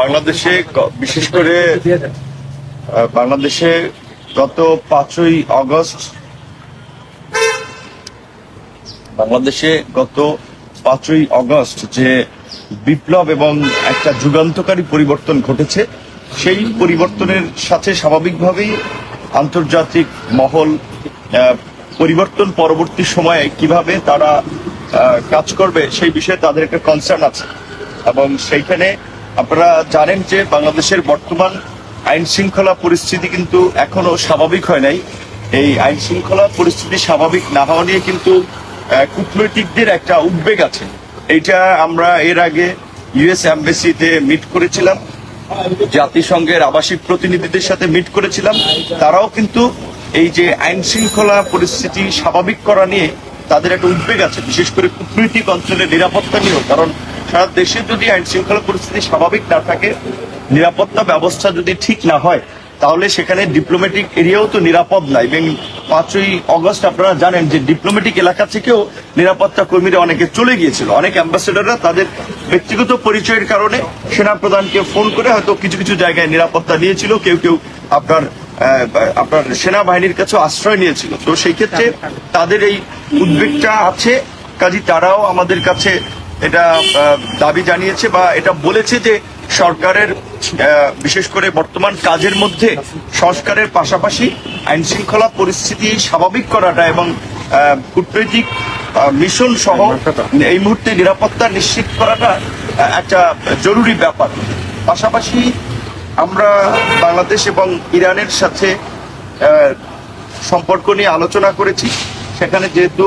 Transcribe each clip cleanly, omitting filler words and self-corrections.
বাংলাদেশে বিশেষ করে বাংলাদেশে গত 5ই আগস্ট যে বিপ্লব এবং একটা যুগান্তকারী পরিবর্তন ঘটেছে, সেই পরিবর্তনের সাথে স্বাভাবিকভাবেই আন্তর্জাতিক মহল পরিবর্তন পরবর্তী সময়ে কিভাবে তারা কাজ করবে সেই বিষয়ে তাদের একটা কনসার্ন আছে। এবং সেইখানে আপনারা জানেন যে বাংলাদেশের বর্তমান আইন শৃঙ্খলা পরিস্থিতি কিন্তু এখনো স্বাভাবিক হয় নাই। এই আইন শৃঙ্খলা পরিস্থিতি স্বাভাবিক না হওয়া নিয়ে কিন্তু কূটনৈতিকদের একটা উদ্বেগ আছে। এইটা আমরা এর আগে ইউএস এমবাসিতে মিট করেছিলাম, জাতিসংঘের আবাসিক প্রতিনিধিদের সাথে মিট করেছিলাম। তারাও কিন্তু এই যে আইন শৃঙ্খলা পরিস্থিতি স্বাভাবিক করা নিয়ে তাদের একটা উদ্বেগ আছে, বিশেষ করে কূটনৈতিক অঞ্চলের নিরাপত্তা নিয়েও। কারণ সারা দেশে যদি আইন শৃঙ্খলা পরিস্থিতি স্বাভাবিক না থাকে, নিরাপত্তা ব্যবস্থা যদি ঠিক না হয়, তাহলে সেখানে ডিপ্লোম্যাটিক এরিয়াও তো নিরাপদ নাই। এবং 5ই আগস্ট আপনারা জানেন যে ডিপ্লোম্যাটিক এলাকা থেকেও নিরাপত্তা কর্মীরা অনেকে চলে গিয়েছিল। অনেক অ্যাম্বাসেডররা তাদের ব্যক্তিগত পরিচয়ের কারণে সেনাপ্রধানকে ফোন করে হয়তো কিছু কিছু জায়গায় নিরাপত্তা নিয়েছিল, কেউ কেউ আপনার সেনাবাহিনীর কাছে আশ্রয় নিয়েছিল। তো সেই ক্ষেত্রে তাদের এই উদ্বেগটা আছে, কাজী তারাও আমাদের কাছে এটা দাবি জানিয়েছে বা এটা বলেছে যে সরকারের বিশেষ করে বর্তমান কাজের মধ্যে সংস্কারের পাশাপাশি আইন শৃঙ্খলা পরিস্থিতি স্বাভাবিক করাটা এবং কূটনৈতিক মিশন সহ এই মুহূর্তে নিরাপত্তা নিশ্চিত করাটা একটা জরুরি ব্যাপার। পাশাপাশি আমরা বাংলাদেশ এবং ইরানের সাথে সম্পর্ক নিয়ে আলোচনা করেছি। সেখানে যেহেতু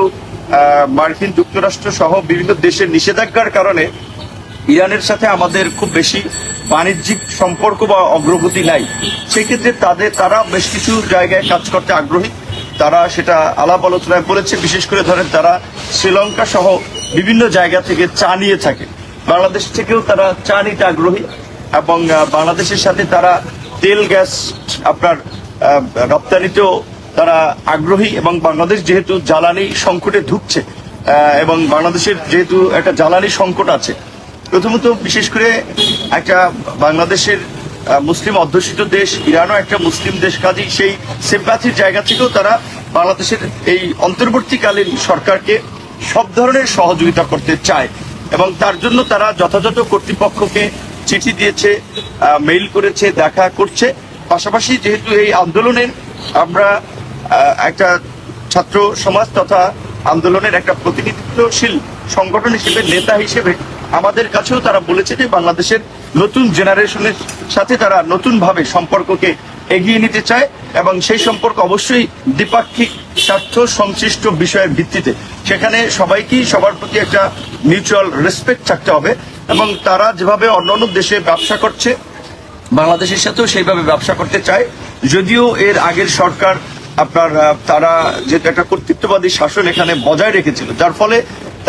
মার্কিন যুক্তরাষ্ট্র সহ বিভিন্ন দেশের নিষেধাজ্ঞার কারণে ইরানের সাথে আমাদের খুব বেশি বাণিজ্যিক সম্পর্ক বা অগ্রগতি নাই, সেক্ষেত্রে তারা বেশ কিছু জায়গায় কাজ করতে আগ্রহী। তারা সেটা আলাপ আলোচনায় বলেছে। বিশেষ করে ধরেন তারা শ্রীলঙ্কা সহ বিভিন্ন জায়গা থেকে চা নিয়ে থাকে, বাংলাদেশ থেকেও তারা চা নিতে আগ্রহী এবং বাংলাদেশের সাথে তারা তেল গ্যাস আপনার রপ্তানিতেও তারা আগ্রহী। এবং বাংলাদেশ যেহেতু জ্বালানি সংকটে ঢুকছে এবং বাংলাদেশের যেহেতু একটা জ্বালানি সংকট আছে, প্রথমত বিশেষ করে একটা বাংলাদেশের মুসলিম অধ্যুষিত দেশ, ইরানও একটা মুসলিম দেশ, কাজী সেই সিম্প্যাথির জায়গা থেকেও তারা বাংলাদেশের এই অন্তর্বর্তীকালীন সরকারকে সব ধরনের সহযোগিতা করতে চায় এবং তার জন্য তারা যথাযথ কর্তৃপক্ষকে চিঠি দিয়েছে, মেইল করেছে, দেখা করছে। পাশাপাশি যেহেতু এই আন্দোলনের আমরা একটা ছাত্র সমাজ তথা আন্দোলনের একটা প্রতিনিধিত্বশীল সংগঠন হিসেবে, নেতা হিসেবে আমাদের কাছেও তারা বলেছে যে বাংলাদেশের নতুন জেনারেশনের সাথে তারা নতুনভাবে সম্পর্ককে এগিয়ে নিতে চায় এবং সেই সম্পর্ক অবশ্যই দ্বিপাক্ষিক স্বার্থ সংশ্লিষ্ট বিষয়ের ভিত্তিতে। সেখানে সবাইকেই সবার প্রতি একটা মিউচুয়াল রেসপেক্ট থাকতে হবে এবং তারা যেভাবে অন্যান্য দেশে ব্যবসা করছে বাংলাদেশের সাথেও সেইভাবে ব্যবসা করতে চায়। যদিও এর আগের সরকার তারা যেটা একটা কর্তৃত্ববাদী শাসন এখানে বজায় রেখেছিল, যার ফলে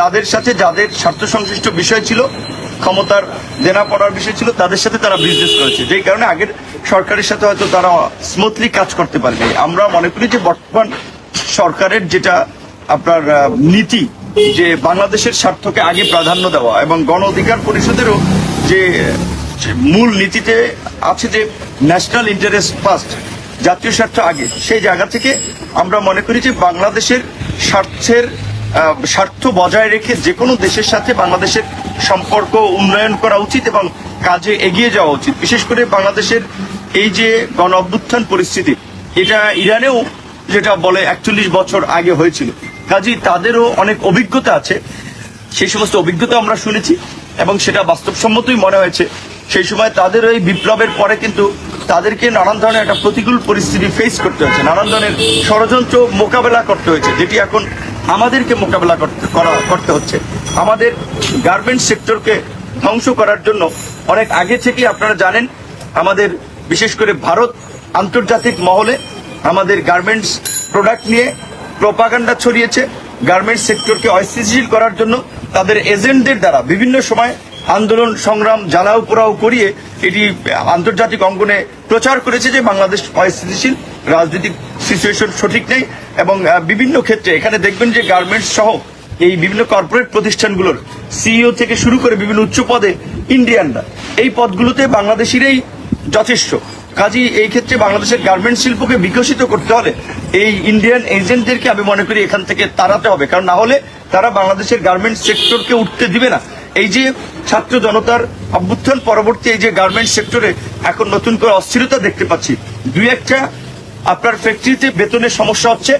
তাদের সাথে যাদের স্বার্থ সংশ্লিষ্ট বিষয় ছিল, ক্ষমতার দেনা পড়ার বিষয় ছিল, তাদের সাথে তারা বিজনেস করেছে, যেই কারণে আগের সরকারের সাথে হয়তো তারা স্মুথলি কাজ করতে পারবে। আমরা মনে করি যে বর্তমান সরকারের যেটা আপনার নীতি, যে বাংলাদেশের স্বার্থকে আগে প্রাধান্য দেওয়া এবং গণ অধিকার পরিষদেরও যে মূল নীতিতে আছে যে ন্যাশনাল ইন্টারেস্ট ফার্স্ট, জাতীয় স্বার্থ আগে, সেই জায়গা থেকে আমরা মনে করি যে বাংলাদেশের স্বার্থ বজায় রেখে যে কোনো দেশের সাথে বাংলাদেশের সম্পর্ক উন্নয়ন করা উচিত এবং কাজে এগিয়ে যাওয়া উচিত। বিশেষ করে বাংলাদেশের এই যে গণ অভ্যুত্থান পরিস্থিতি, এটা ইরানেও যেটা বলে 41 বছর আগে হয়েছিল, কাজেই তাদেরও অনেক অভিজ্ঞতা আছে। সেই সমস্ত অভিজ্ঞতা আমরা শুনেছি এবং সেটা বাস্তবসম্মতই মনে হয়েছে। সেই সময় তাদের ওই বিপ্লবের পরে কিন্তু তাদেরকে নানান ধরনের একটা প্রতিকূল পরিস্থিতি ফেস করতে হয়েছে, নানান ধরনের ষড়যন্ত্র মোকাবেলা করতে হয়েছে, যেটি এখন আমাদেরকে মোকাবেলা করতে হচ্ছে। আমাদের গার্মেন্টস সেক্টরকে ধ্বংস করার জন্য অনেক আগে থেকেই আপনারা জানেন আমাদের বিশেষ করে ভারত আন্তর্জাতিক মহলে আমাদের গার্মেন্টস প্রোডাক্ট নিয়ে প্রোপাগান্ডা ছড়িয়েছে। গার্মেন্টস সেক্টরকে অস্থিতিশীল করার জন্য তাদের এজেন্টদের দ্বারা বিভিন্ন সময় আন্দোলন সংগ্রাম জ্বালাও পোড়াও করিয়ে এটি আন্তর্জাতিক অঙ্গনে প্রচার করেছে যে বাংলাদেশ অস্থিতিশীল, রাজনৈতিক সিচুয়েশন সঠিক নেই। এবং বিভিন্ন ক্ষেত্রে এখানে দেখবেন যে গার্মেন্টস সহ এই বিভিন্ন কর্পোরেট প্রতিষ্ঠানগুলোর সিইও থেকে শুরু করে বিভিন্ন উচ্চ পদে ইন্ডিয়ানরা। এই পদগুলোতে বাংলাদেশিরাই যথেষ্ট। কাজী এই ক্ষেত্রে বাংলাদেশের গার্মেন্টস শিল্পকে বিকশিত করতে হলে এই ইন্ডিয়ান এজেন্টদেরকে আমি মনে করি এখান থেকে তাড়াতে হবে, কারণ না হলে তারা বাংলাদেশের গার্মেন্টস সেক্টরকে উঠতে দিবে না। এই যে ছাত্র জনতার অভ্যুত্থান পরবর্তী এই যে গার্মেন্টস সেক্টরে এখন নতুন করে অস্থিরতা দেখতে পাচ্ছি, দুই একটা আপনার ফ্যাক্টরিতে বেতনের সমস্যা হচ্ছে,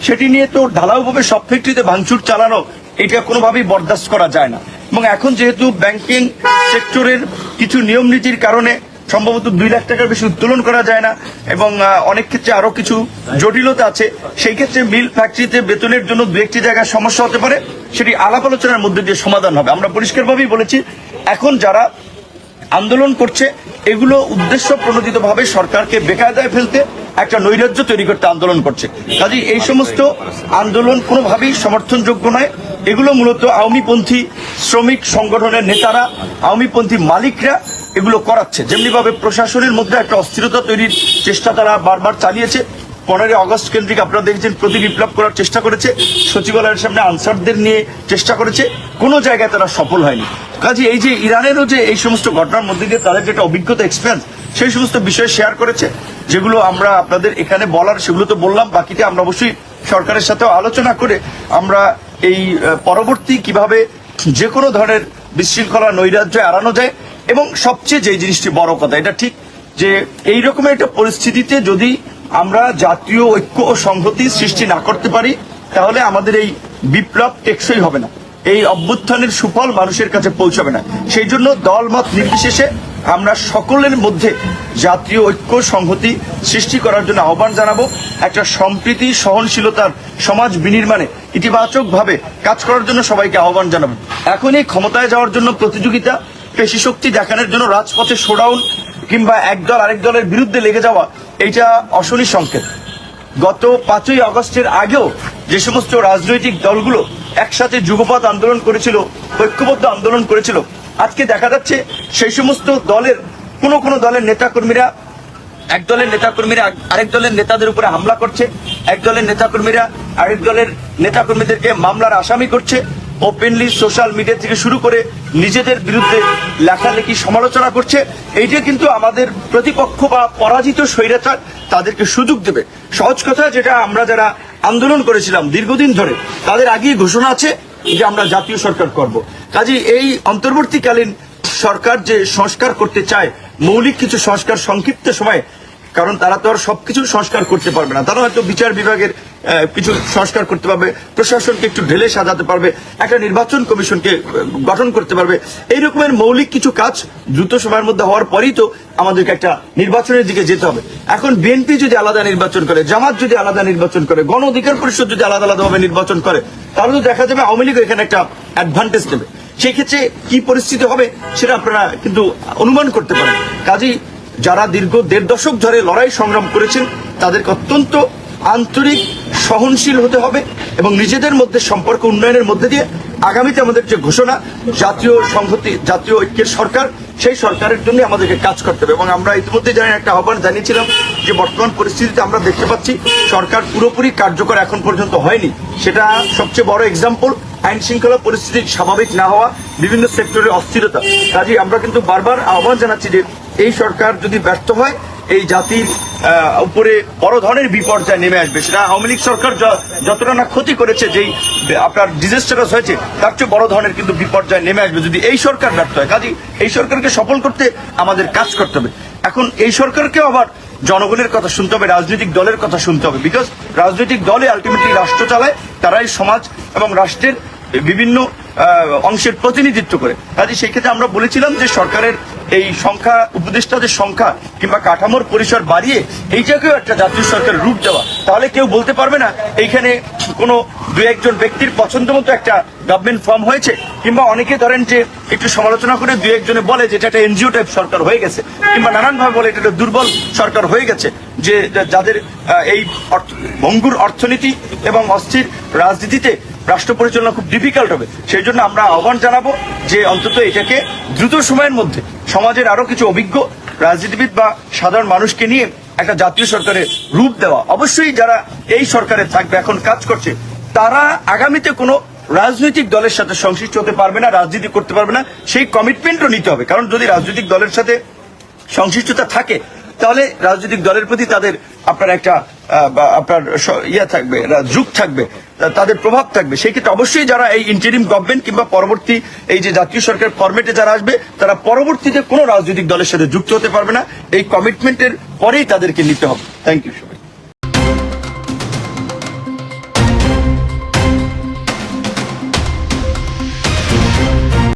সেটি নিয়ে তো ঢালাওভাবে সব ফ্যাক্টরিতে ভাঙচুর চালানো এটা কোনোভাবেই বরদাস্ত করা যায় না। এবং এখন যেহেতু ব্যাংকিং সেক্টরের কিছু নিয়ম নীতির কারণে সম্ভবত 2 লাখ টাকার বেশি উত্তোলন করা যায় না এবং অনেক ক্ষেত্রে আরো কিছু জটিলতা আছে, সেই ক্ষেত্রে মিল ফ্যাক্টরিতে বেতনের জন্য 2-1টি জায়গায় সমস্যা হতে পারে, সেটি আলাপ আলোচনার মধ্যে দিয়ে সমাধান হবে। আমরা পরিষ্কারভাবেই বলেছি এখন যারা আন্দোলন করছে এগুলো উদ্দেশ্য প্রণোদিতভাবে সরকারকে বেকায়দায় ফেলতে, একটা নৈরাজ্য তৈরি করতে আন্দোলন করছে। কাজেই এই সমস্ত আন্দোলন কোনোভাবেই সমর্থনযোগ্য নয়। এগুলো মূলত আওয়ামীপন্থী শ্রমিক সংগঠনের নেতারা, আওয়ামীপন্থী মালিকরা এগুলো করাচ্ছে। যেমনিভাবে প্রশাসনের মধ্যে একটা অস্থিরতা তৈরির চেষ্টা তারা বারবার চালিয়েছে। 15 আগস্ট কেন্দ্রিক আপনারা দেখেছেন প্রতি বিপ্লব করার চেষ্টা করেছে, সচিবালয়ের সামনে আনসারদের নিয়ে চেষ্টা করেছে, কোনো জায়গায় তারা সফল হয়নি। কাজে এই যে ইরানেরও যে এই সমস্ত ঘটনার মধ্যে দিয়ে তাদের যেটা অভিজ্ঞতা এক্সপেরিয়েন্স, সেই সমস্ত বিষয় শেয়ার করেছে, যেগুলো আমরা আপনাদের এখানে বলার সেগুলো তো বললাম। বাকিটা আমরা অবশ্যই সরকারের সাথেও আলোচনা করে আমরা এই পরবর্তী কিভাবে যে কোনো ধরনের বিশৃঙ্খলা নৈরাজ্য এড়ানো যায়। এবং সবচেয়ে যে জিনিসটি বড় কথা, এটা ঠিক যে এই রকমের একটা পরিস্থিতিতে যদি আমরা জাতীয় ঐক্য ও সংহতি সৃষ্টি না করতে পারি তাহলে আমাদের এই বিপ্লব টেকসই হবে না, এই অভ্যুত্থানের সুফল মানুষের কাছে পৌঁছাবে না। সেই জন্য দলমত নির্বিশেষে আমরা সকলের মধ্যে জাতীয় ঐক্য সংহতি সৃষ্টি করার জন্য আহ্বান জানাবো। একটা সম্প্রীতি সহনশীলতার সমাজ বিনির্মাণে ইতিবাচকভাবে কাজ করার জন্য সবাইকে আহ্বান জানাবো। এখন এই ক্ষমতায় যাওয়ার জন্য প্রতিযোগিতা, পেশি শক্তি দেখানোর জন্য রাজপথে শোডাউন কিংবা একদল আরেক দলের বিরুদ্ধে লেগে যাওয়া, এইটা অশনি সংকেত। গত 5ই আগস্টের আগেও যে সমস্ত রাজনৈতিক দলগুলো একসাথে যুগপৎ আন্দোলন করেছিল, ঐক্যবদ্ধ আন্দোলন করেছিল, আজকে দেখা যাচ্ছে সেই সমস্ত দলের কোন দলের নেতাকর্মীরা, এক দলের নেতাকর্মীরা আরেক দলের নেতাদের উপরে হামলা করছে, এক দলের নেতাকর্মীরা আরেক দলের নেতাকর্মীদেরকে মামলার আসামি করছে, ওপেনলি সোশ্যাল মিডিয়া থেকে শুরু করে নিজেদের বিরুদ্ধে লেখালেখি সমালোচনা করছে। এইটা কিন্তু আমাদের প্রতিপক্ষ বা পরাজিত স্বৈরাচার তাদেরকে সুযোগ দেবে। সহজ কথা, যেটা আমরা যারা আন্দোলন করেছিলাম দীর্ঘদিন ধরে তাদের আগেই ঘোষণা আছে যে আমরা জাতীয় সরকার করব। কাজে এই অন্তর্বর্তীকালীন সরকার যে সংস্কার করতে চায়, মৌলিক কিছু সংস্কার সংক্ষিপ্ত সময়ে, কারণ তারা তো আর সবকিছু সংস্কার করতে পারবে না, তারা হয়তো বিচার বিভাগের কিছু সংস্কার করতে পারবে, প্রশাসনকে একটু ঢেলে সাজাতে পারবে, একটা নির্বাচন কমিশনকে গঠন করতে পারবে। এই রকমের মৌলিক কিছু কাজ দ্রুত সময়ের মধ্যে হওয়ার পরেই তো আমাদেরকে একটা নির্বাচনের দিকে যেতে হবে। এখন বিএনপি যদি আলাদা নির্বাচন করে, জামাত যদি আলাদা নির্বাচন করে, গণ অধিকার পরিষদ যদি আলাদা আলাদাভাবে নির্বাচন করে, তাহলে তো দেখা যাবে আওয়ামী লীগ এখানে একটা অ্যাডভান্টেজ নেবে। সেই ক্ষেত্রে কি পরিস্থিতি হবে সেটা আপনারা কিন্তু অনুমান করতে পারেন। কাজেই যারা দীর্ঘ 1.5 দশক ধরে লড়াই সংগ্রাম করেছেন তাদেরকে অত্যন্ত আন্তরিক সহনশীল হতে হবে এবং নিজেদের মধ্যে সম্পর্ক উন্নয়নের মধ্যে দিয়ে আগামীতে আমাদের যে ঘোষণা জাতীয় সংহতি, জাতীয় ঐক্যের সরকার, সেই সরকারের জন্য আমাদেরকে কাজ করতে হবে। এবং আমরা ইতিমধ্যে জানি একটা আহ্বান জানিয়েছিলাম যে বর্তমান পরিস্থিতিতে আমরা দেখতে পাচ্ছি সরকার পুরোপুরি কার্যকর এখন পর্যন্ত হয়নি। সেটা সবচেয়ে বড় এক্সাম্পল আইন শৃঙ্খলা পরিস্থিতি স্বাভাবিক না হওয়া, বিভিন্ন সেক্টরে অস্থিরতা। কাজেই আমরা কিন্তু বারবার আহ্বান জানাচ্ছি যে এই সরকার যদি ব্যর্থ হয় এই জাতির উপরে বড় ধরনের বিপর্যয় নেমে আসবে। সেটা আওয়ামী লীগ সরকার যতটা না ক্ষতি করেছে, যেই আপনার ডিজাস্টারাস হয়েছে, তার চেয়ে বড় ধরনের কিন্তু বিপর্যয় নেমে আসবে যদি এই সরকার ব্যর্থ হয়। কাজেই এই সরকারকে সফল করতে আমাদের কাজ করতে হবে। এখন এই সরকারকেও আবার জনগণের কথা শুনতে হবে, রাজনৈতিক দলের কথা শুনতে হবে, বিকজ রাজনৈতিক দলে আলটিমেটলি রাষ্ট্র চালায়, তারাই সমাজ এবং রাষ্ট্রের বিভিন্ন অংশের প্রতিনিধিত্ব করে। কাজে সেই ক্ষেত্রে আমরা বলেছিলাম যে সরকারের এই সংখ্যা, উপদেষ্টাদের সংখ্যা কিংবা কাঠামোর পরিসর বাড়িয়ে এইটাকেও একটা জাতীয় সরকারের রূপ দেওয়া, তাহলে কেউ বলতে পারবে না এইখানে কোনো 2-1 ব্যক্তির পছন্দ মতো একটা গভর্নমেন্ট ফর্ম হয়েছে, কিংবা অনেকে ধরেন যে একটু সমালোচনা করে 2-1 জনে বলে যে এটা একটা এনজিও টাইপ সরকার হয়ে গেছে, কিংবা নানানভাবে বলে এটা একটা দুর্বল সরকার হয়ে গেছে, যে যাদের এই ভঙ্গুর অর্থনীতি এবং অস্থির রাজনীতিতে রাষ্ট্র পরিচালনা খুব ডিফিকাল্ট হবে। সেই জন্য আমরা আহ্বান জানাবো যে অন্তত এটাকে দ্রুত সময়ের মধ্যে সমাজের আরো কিছু অভিজ্ঞ রাজনীতিবিদ বা সাধারণ মানুষকে নিয়ে একটা জাতীয় সরকারের রূপ দেওয়া। অবশ্যই যারা এই সরকারে থাকবে, এখন কাজ করছে, তারা আগামীতে কোনো রাজনৈতিক দলের সাথে সংশ্লিষ্ট হতে পারবে না, রাজনীতি করতে পারবে না, সেই কমিটমেন্টও নিতে হবে। কারণ যদি রাজনৈতিক দলের সাথে সংশ্লিষ্টতা থাকে তাহলে রাজনৈতিক দলের প্রতি তাদের আপনার একটা আপনার ইয়া থাকবে, যুগ থাকবে, তাদের প্রভাব থাকবে। সেই ক্ষেত্রে অবশ্যই যারা এই ইন্টারিম গভর্নমেন্ট কিংবা পরবর্তী এই যে জাতীয় সরকার ফরম্যাটে যারা আসবে তারা পরবর্তীতে কোনো রাজনৈতিক দলের সাথে যুক্ত হতে পারবে না। এই কমিটমেন্টের পরেই তাদেরকে নিতে হবে। Thank you.